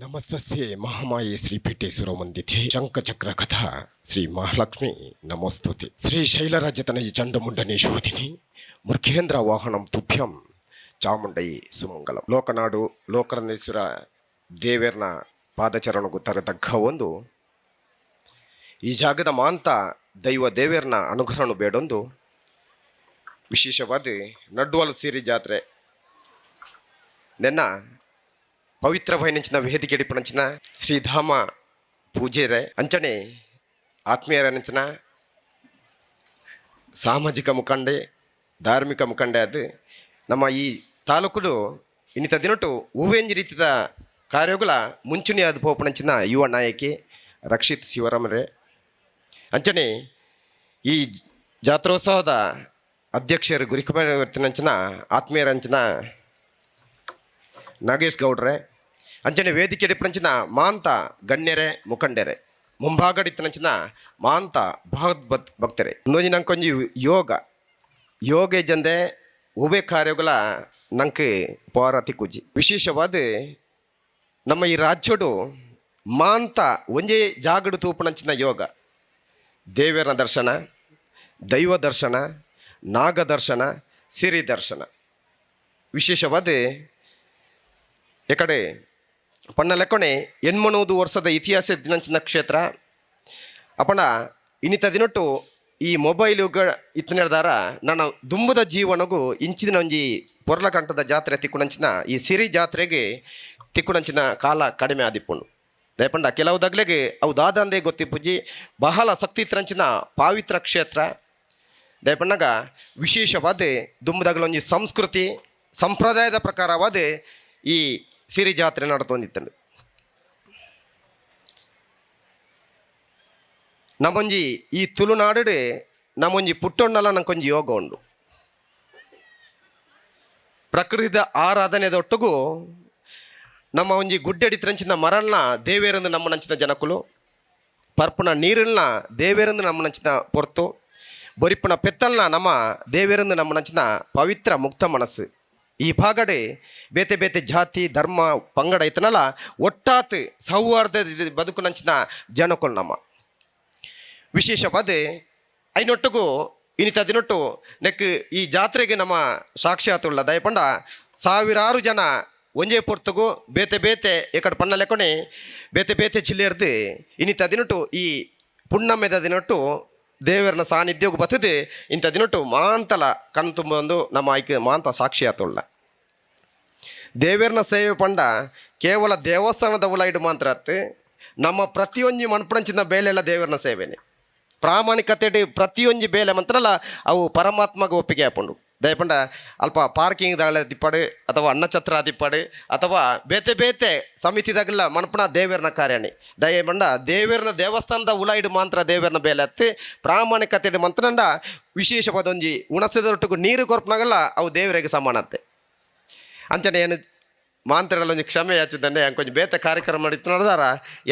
ನಮಸ್ತಸ್ಯೆ ಮಹಾಮಾಯೆ ಶ್ರೀಪೀಠೇಶ್ವರ ವಂದಿತೆ ಶಂಖಚಕ್ರ ಕಥಾ ಶ್ರೀ ಮಹಾಲಕ್ಷ್ಮಿ ನಮಸ್ತುತೆ ಶ್ರೀ ಶೈಲರಾಜ್ಯತನಯ ಚಂಡಮುಂಡನೆ ಶೋಧಿನಿ ಮುರ್ಖೇಂದ್ರ ವಾಹನಂ ತುಭ್ಯಂ ಚಾಮುಂಡಯಿ ಸುಮಂಗಲಂ. ಲೋಕನಾಡು ಲೋಕರಂದೇಶ್ವರ ದೇವೇರ್ನ ಪಾದಚರಣಗೂ ತರತಕ್ಕ ಒಂದು ಈ ಜಾಗದ ಮಾಂತ ದೈವ ದೇವೇರ್ನ ಅನುಗ್ರಹನು ಬೇಡೊಂದು ವಿಶೇಷವಾದ ನಡ್ವಾಲ್ ಸಿರಿ ಜಾತ್ರೆ ನೆನ್ನ ಪವಿತ್ರವೈನಿಂಚಿನ ವೇದಿಕೆ ಡಿಪಣಂಚಿನ ಶ್ರೀಧಾಮ ಪೂಜೆರೆ ಅಂಚನೆ ಆತ್ಮೀಯರನಿಂಚಿನ ಸಾಮಾಜಿಕ ಮುಖಂಡೆ ಧಾರ್ಮಿಕ ಮುಖಂಡೆ ಅದು ನಮ್ಮ ಈ ತಾಲೂಕುಡು ಇನ್ನಿತ ದಿನಟು ಹೂವೆಂಜಿ ರೀತಿಯ ಕಾರ್ಯಗಳ ಮುಂಚೂಣಿಯಾದ ಪೋಪಣಂಚಿನ ಯುವ ನಾಯಕಿ ರಕ್ಷಿತ್ ಶಿವರಾಮರೇ ಅಂಚನೆ ಈ ಜಾತ್ರೋತ್ಸವದ ಅಧ್ಯಕ್ಷರು ಗುರಿಕಮರ್ತಿನಂಚಿನ ಆತ್ಮೀಯರಂಚಿನ ನಾಗೇಶ್ ಗೌಡ್ರೆ ಅಂಚನೆ ವೇದಿಕೆ ಡಿಪಣಂಚಿನ ಮಾಂತ ಗಣ್ಯರೆ ಮುಖಂಡರೆ ಮುಂಭಾಗಡಿತ್ತನಂಚಿನ ಮಾಂತ ಭಕ್ತರೆ ಇನ್ನೊಂದು ನಂಕೊಂಜಿ ಯೋಗ ಜಂದೆ ಉಭಯ ಕಾರ್ಯಗಳ ನಂಗೆ ಪೋರಾತಿ ಕೂಜಿ ವಿಶೇಷವಾದ ನಮ್ಮ ಈ ರಾಜ್ಯಡು ಮಾಂತ ಒಂಜೇ ಜಾಗಡು ತೂಪಣಂಚಿನ ಯೋಗ ದೇವರ ದರ್ಶನ ದೈವ ದರ್ಶನ ನಾಗ ದರ್ಶನ ಸಿರಿ ದರ್ಶನ ವಿಶೇಷವಾದ ಎಕಡೆ ಪಣ್ಣ ಲೆಕ್ಕಣೆ 80 ವರ್ಷದ ಇತಿಹಾಸ ದಿನಂಚಿನ ಕ್ಷೇತ್ರ ಅಪಣ ಇನ್ನಿತ ದಿನಟ್ಟು ಈ ಮೊಬೈಲುಗ ಇತ್ತನೆದಾರ ನನ್ನ ದುಂಬದ ಜೀವನಗೂ ಇಂಚಿನ ಒಂಜಿ ಪೊರ್ಲಕಂಠದ ಜಾತ್ರೆ ತಿಕ್ಕುಣಂಚಿನ ಈ ಸಿರಿ ಜಾತ್ರೆಗೆ ತಿಕ್ಕುಣಂಚಿನ ಕಾಲ ಕಡಿಮೆ ಆದಿಪ್ಪುಂಡು ದಯಪಂಡ ಕೆಲವು ದಗ್ಲೆಗೆ ಅವು ದಾದಂದೇ ಗೊತ್ತಿಪ್ಪುಜಿ ಬಹಳ ಶಕ್ತಿ ಇತ್ತಂಚಿನ ಪಾವಿತ್ರ ಕ್ಷೇತ್ರ ದಯಪಂಡಾಗ ವಿಶೇಷವಾದ ದುಂಬದಗ್ಲೊಂಜಿ ಸಂಸ್ಕೃತಿ ಸಂಪ್ರದಾಯದ ಪ್ರಕಾರವಾದ ಈ ಸಿರಿ ಜಾತ್ರೆ ನಡ್ತೊಂದಿತ್ತಂಡು ನಮ್ಮೊಂಜಿ ಈ ತುಳುನಾಡು ನಮ್ಮೊಂಜಿ ಪುಟ್ಟೊಣ್ಣಲ ನಂಕೊಂಜಿ ಯೋಗ ಉಂಡು ಪ್ರಕೃತಿದ ಆರಾಧನೆದೊಟ್ಟಿಗೂ ನಮ್ಮ ಒಂಜಿ ಗುಡ್ಡೆಡಿತ್ರಂಚಿನ ಮರಲ್ನ ದೇವೇರಂದು ನಮ್ಮ ನಂಚಿನ ಜನಕುಲು ಪರ್ಪುನ ನೀರಲ್ನ ದೇವೇರಂದು ನಮ್ಮ ನಂಚಿನ ಪೊರ್ತು ಬೊರಿಪ್ಪುನ ಪೆತ್ತಲ್ನ ನಮ್ಮ ದೇವೇರಂದು ನಮ್ಮ ನಂಚಿನ ಪವಿತ್ರ ಮುಕ್ತ ಮನಸ್ಸು ಈ ಭಾಗಡೆ ಬೇತೆ ಬೇತೆ ಜಾತಿ ಧರ್ಮ ಪಂಗಡ ಇತ್ತನಲ್ಲ ಒಟ್ಟಾತ್ ಸೌಹಾರ್ದ ಬದುಕು ನಂಚಿನ ಜನಕುಲು ನಮ್ಮ ವಿಶೇಷವಾದ ಐನೊಟ್ಟಿಗೂ ಇನ್ನಿತ ದಿನೊಟ್ಟು ನೆಕ್ ಈ ಜಾತ್ರೆಗೆ ನಮ್ಮ ಸಾಕ್ಷಾತ್ತುಳ್ಳ ದಯಪಂಡ ಸಾವಿರಾರು ಜನ ಒಂಜೇ ಪೊರ್ತುಗು ಬೇತೆ ಬೇತೆ ಎಕಡೆ ಪಣ್ಣ ಲೆಕ್ಕಣೆ ಬೇತೆ ಬೇತೆ ಜಿಲ್ಲೆಯರ್ದು ಇನ್ನಿತ ದಿನಟು ಈ ಪುಣ್ಣಮ್ಮೆದ ದಿನಟ್ಟು ದೇವರನ ಸಾನ್ನಿಧ್ಯಗೂ ಬತ್ತದೆ ಇಂಥ ದಿನಟ್ಟು ಮಾಂತಲ ಕಣ್ಣು ತುಂಬ ಒಂದು ನಮ್ಮ ಆಯ್ಕೆ ಮಾಂತ ಸಾಕ್ಷಿ ಆತುಳ್ಳ ದೇವರನ ಸೇವೆ ಪಂಡ ಕೇವಲ ದೇವಸ್ಥಾನದ ಉಲಾಯ್ಡು ಮಾತ್ರ ಅತ್ತು ನಮ್ಮ ಪ್ರತಿಯೊಂಜಿ ಮನ್ಪಣಂಚಿನ ಬೇಲೆಲ್ಲ ದೇವರನ ಸೇವೆನೆ ಪ್ರಾಮಾಣಿಕತೆ ಪ್ರತಿಯೊಂಜಿ ಬೇಲೆ ಮಂತ್ರಲ್ಲ ಅವು ಪರಮಾತ್ಮಗೆ ಒಪ್ಪಿಗೆ ಹಾಕೊಂಡು ದಯಪಂಡ ಅಲ್ಪ ಪಾರ್ಕಿಂಗ್ದಾಗಲ ದಿಪ್ಪಾಡು ಅಥವಾ ಅನ್ನಛತ್ರ ದಿಪ್ಪಾಡು ಅಥವಾ ಬೇತೆ ಬೇತೆ ಸಮಿತಿದಾಗಲ್ಲ ಮನ್ಪಣ ದೇವರನ ಕಾರ್ಯಣಿ ದಯಪಂಡ ದೇವರನ ದೇವಸ್ಥಾನದ ಉಲಾಯ್ಡು ಮಾತ್ರ ದೇವರನ ಬೇಲೆ ಹತ್ತಿ ಪ್ರಾಮಾಣಿಕತೆ ಮಂತ್ರಂಡ ವಿಶೇಷವಾದ ಒಂಜಿ ಉಣಸದೊಟ್ಟಿಗೂ ನೀರು ಕೊರ್ಪನಾಗಲ್ಲ ಅವು ದೇವರಿಗೆ ಸಮಾನತೆ ಅಂಚನೆ ಏನು ಮಾಂತ್ರಲ್ಲ ಒಂಜಿ ಕ್ಷಮೆ ಯಾಚಿದ್ದಂಡೆ ಕೊಂಚ ಬೇತೆ ಕಾರ್ಯಕ್ರಮ ಮಾಡಿತ್ತು ನಡೆದಾರ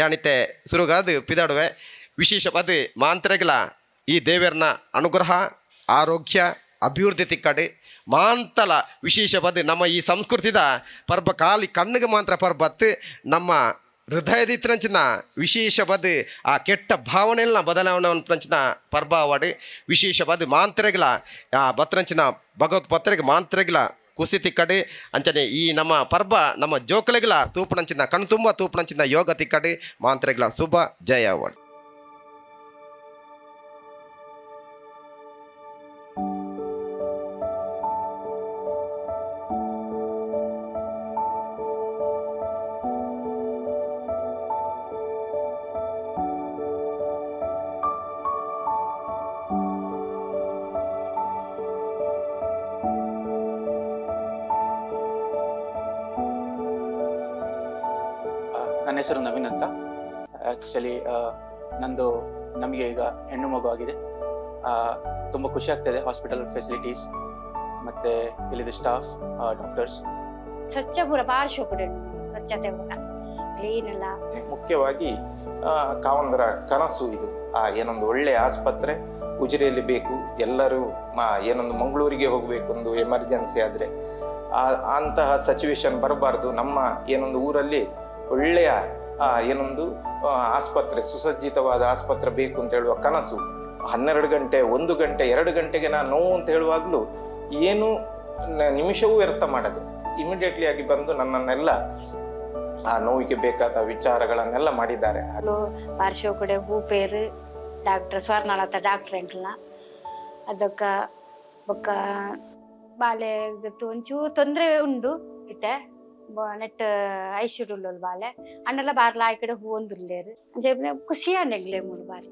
ಯಾನಿತೆ ಸುರುಗಾದು ಪಿದಾಡುವೆ ವಿಶೇಷವಾದ ಮಾಂತ್ರಗಳ ಈ ದೇವರನ ಅನುಗ್ರಹ ಆರೋಗ್ಯ ಅಭಿವೃದ್ಧಿ ತಿಕ್ಕಡೆ ಮಾಂತಲ ವಿಶೇಷವಾದ ನಮ್ಮ ಈ ಸಂಸ್ಕೃತಿದ ಪರ್ಬ ಖಾಲಿ ಕಣ್ಣಿಗೆ ಮಾತ್ರ ಪರ್ಬತ್ತು ನಮ್ಮ ಹೃದಯದಿತ್ತಂಚಿನ ವಿಶೇಷವಾದ ಆ ಕೆಟ್ಟ ಭಾವನೆಯನ್ನ ಬದಲಾವಣೆ ಪಂಚಿನ ಪರ್ಬಾವಡೆ ವಿಶೇಷವಾದ ಮಾಂತ್ರಗಳ ಆ ಬತ್ರಂಚಿನ ಭಗವತ್ ಪತ್ರೆಗೆ ಮಾಂತ್ರಗಳ ಕುಸಿತಿ ಕಡೆ ಅಂಚನೆ ಈ ನಮ್ಮ ಪರ್ಬ ನಮ್ಮ ಜೋಕಳೆಗಳ ತೂಪಣಂಚಿನ ಕಣ್ತುಂಬ ತೂಪಣಂಚಿನ ಯೋಗ ತಿಕ್ಕಡೆ ಮಾಂತ್ರಗಳ ಶುಭ ಜಯವಾಡ. ನನ್ನ ಹೆಸರು ನವೀನ್ ಅಂತ. ಆ್ಯಕ್ಚುಲಿ ನಮಗೆ ಈಗ ಹೆಣ್ಣು ಮಗು ಆಗಿದೆ. ತುಂಬ ಖುಷಿ ಆಗ್ತಾಯಿದೆ. ಹಾಸ್ಪಿಟಲ್ ಫೆಸಿಲಿಟೀಸ್ ಮತ್ತು ಇಲ್ಲಿದ್ದ ಸ್ಟಾಫ್ ಡಾಕ್ಟರ್ಸ್ ಸ್ವಚ್ಛ ಪೂರ ಬಾರಿ ಶೋಕುಡು ಸ್ವಚ್ಛತೆ ಪೂರ ಕ್ಲೀನ್ ಎಲ್ಲ. ಮುಖ್ಯವಾಗಿ ಕಾವಂದರ ಕನಸು ಇದು. ಏನೊಂದು ಒಳ್ಳೆ ಆಸ್ಪತ್ರೆ ಉಜಿರೆಯಲ್ಲಿ ಬೇಕು. ಎಲ್ಲರೂ ಏನೊಂದು ಮಂಗಳೂರಿಗೆ ಹೋಗಬೇಕು, ಒಂದು ಎಮರ್ಜೆನ್ಸಿ ಆದರೆ ಅಂತಹ ಸಿಚುವೇಶನ್ ಬರಬಾರ್ದು. ನಮ್ಮ ಏನೊಂದು ಊರಲ್ಲಿ ಒಳ್ಳೆಯ ಏನೊಂದು ಆಸ್ಪತ್ರೆ, ಸುಸಜ್ಜಿತವಾದ ಆಸ್ಪತ್ರೆ ಬೇಕು ಅಂತ ಹೇಳುವ ಕನಸು 12 ಗಂಟೆ 1 ಗಂಟೆ 2 ಗಂಟೆಗೆ ನಾನು ನೋವು ಅಂತ ಹೇಳುವಾಗಲೂ ಏನು ನಿಮಿಷವೂ ವ್ಯರ್ಥ ಮಾಡದೆ ಇಮಿಡಿಯೇಟ್ಲಿ ಆಗಿ ಬಂದು ನನ್ನನ್ನೆಲ್ಲ ಆ ನೋವಿಗೆ ಬೇಕಾದ ವಿಚಾರಗಳನ್ನೆಲ್ಲ ಮಾಡಿದ್ದಾರೆ. ಪಾರ್ಶ್ವಕಡೆ ಹೂಪೇರು ಡಾಕ್ಟರ್ ಸ್ವರ್ಣಲತ ಡಾಕ್ಟರ್ ಎಂಟ್ಲ ಅದಕ್ಕ ಬೊಕ್ಕ ಬಾಲೆ ಒಂಚೂರು ತೊಂದರೆ ಉಂಡು ಇತ್ತೆ ನೆಟ್ ಐಶ್ವರ್ಯುಲ್ ಬಾಲೆ ಅಣ್ಣೆಲ್ಲ ಬಾರ್ಲ ಆ ಕಡೆ ಹೂ ಒಂದುಲ್ಲೇರು ಖುಷಿ ಅನ್ನೆಗ್ಲೇ ಮೂರು ಬಾರಿ.